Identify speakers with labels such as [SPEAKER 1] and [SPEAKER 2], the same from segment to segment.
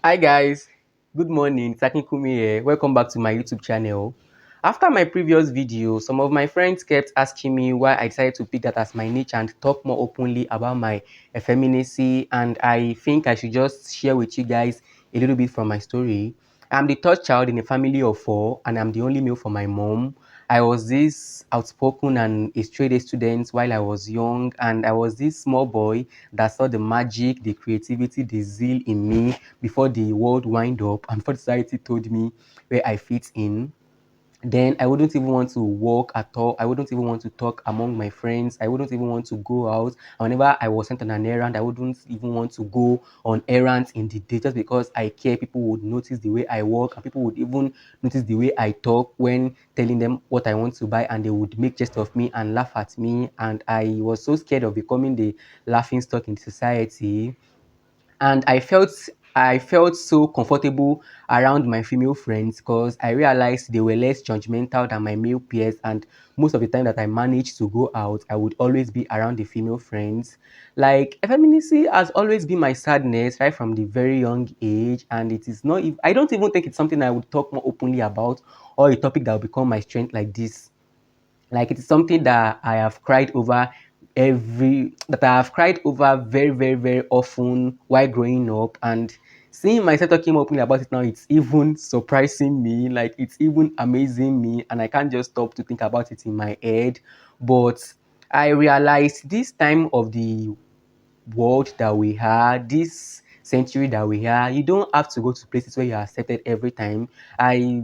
[SPEAKER 1] Hi guys, good morning. Kumi here. Welcome back to my YouTube channel. After my previous video, some of my friends kept asking me why I decided to pick that as my niche and talk more openly about my effeminacy, and I think I should just share with you guys a little bit from my story. I'm the third child in a family of four, and I'm the only male for my mom. I was this outspoken and a straight A student while I was young, and I was this small boy that saw the magic, the creativity, the zeal in me before the world wind up and before society told me where I fit in. Then I wouldn't even want to walk at all. I wouldn't even want to talk among my friends. I wouldn't even want to go out. Whenever I was sent on an errand, I wouldn't even want to go on errands in the day just because I care people would notice the way I walk, and people would even notice the way I talk when telling them what I want to buy, and they would make jest of me and laugh at me. And I was so scared of becoming the laughing stock in society, and I felt so comfortable around my female friends because I realized they were less judgmental than my male peers, and most of the time that I managed to go out, I would always be around the female friends. Like, effeminacy has always been my sadness right from the very young age, and it is not I don't even think it's something I would talk more openly about, or a topic that will become my strength like this. Like, it is something that I have cried over very, very, very often while growing up. And seeing myself talking openly about it now, it's even surprising me, like it's even amazing me, and I can't just stop to think about it in my head. But I realized this time of the world that we are, this century that we are, you don't have to go to places where you're accepted every time. I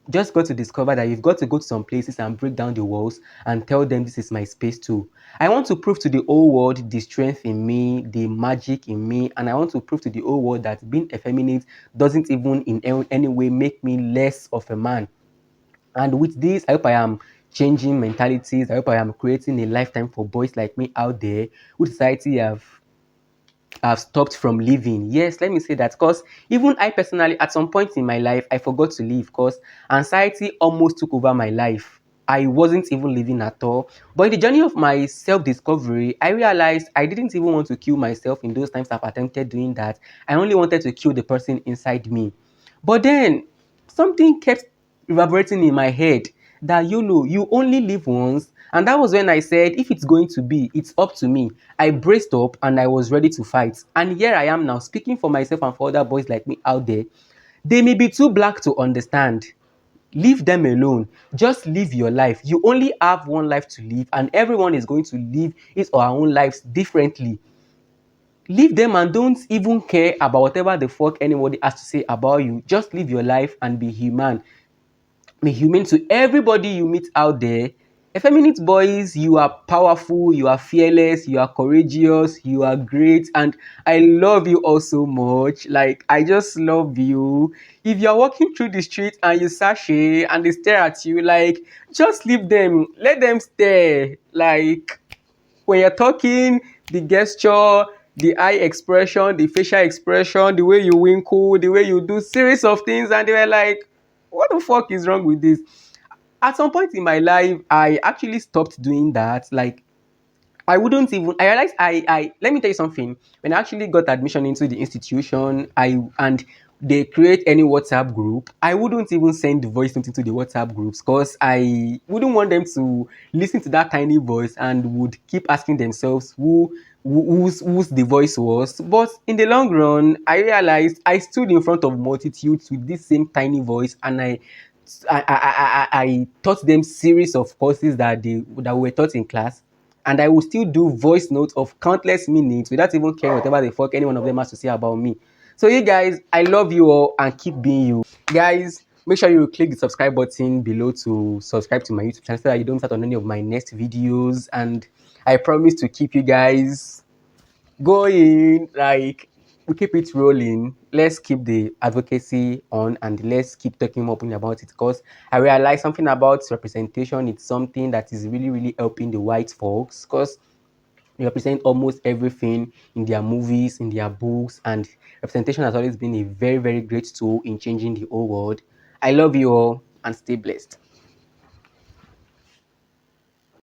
[SPEAKER 1] just got to discover that you've got to go to some places and break down the walls and tell them this is my space too. I want to prove to the whole world the strength in me, the magic in me, and I want to prove to the whole world that being effeminate doesn't even in any way make me less of a man. And with this, I hope I am changing mentalities. I hope I am creating a lifetime for boys like me out there who society have stopped from living. Yes, let me say that, because even I personally, at some point in my life, I forgot to live because anxiety almost took over my life. I wasn't even living at all. But in the journey of my self discovery, I realized I didn't even want to kill myself in those times I've attempted doing that. I only wanted to kill the person inside me. But then something kept reverberating in my head that you only live once. And that was when I said, if it's going to be, it's up to me. I braced up and I was ready to fight. And here I am now speaking for myself and for other boys like me out there. They may be too black to understand. Leave them alone. Just live your life. You only have one life to live, and everyone is going to live his or her own lives differently. Leave them and don't even care about whatever the fuck anybody has to say about you. Just live your life and be human. Be human to everybody you meet out there. Effeminate boys, you are powerful, you are fearless, you are courageous, you are great, and I love you all so much. Like, I just love you. If you're walking through the street and you sashay and they stare at you, like, just leave them, let them stare. Like, when you're talking, the gesture, the eye expression, the facial expression, the way you winkle, the way you do series of things, and they were like, what the fuck is wrong with this? At some point in my life, I actually stopped doing that. Like, I wouldn't even. I realized I. Let me tell you something. When I actually got admission into the institution, and they create any WhatsApp group, I wouldn't even send the voice note into the WhatsApp groups because I wouldn't want them to listen to that tiny voice and would keep asking themselves whose the voice was. But in the long run, I realized I stood in front of multitudes with this same tiny voice, and I taught them series of courses that were taught in class, and I will still do voice notes of countless minutes without even caring whatever the fuck any one of them has to say about me. So you guys, I love you all and keep being you. Guys, make sure you click the subscribe button below to subscribe to my YouTube channel so that you don't miss out on any of my next videos. And I promise to keep you guys going. Like, we keep it rolling. Let's keep the advocacy on and let's keep talking openly about it, because I realize something about representation. It's something that is really, really helping the white folks, because they represent almost everything in their movies, in their books, and representation has always been a very, very great tool in changing the whole world. I love you all and stay blessed.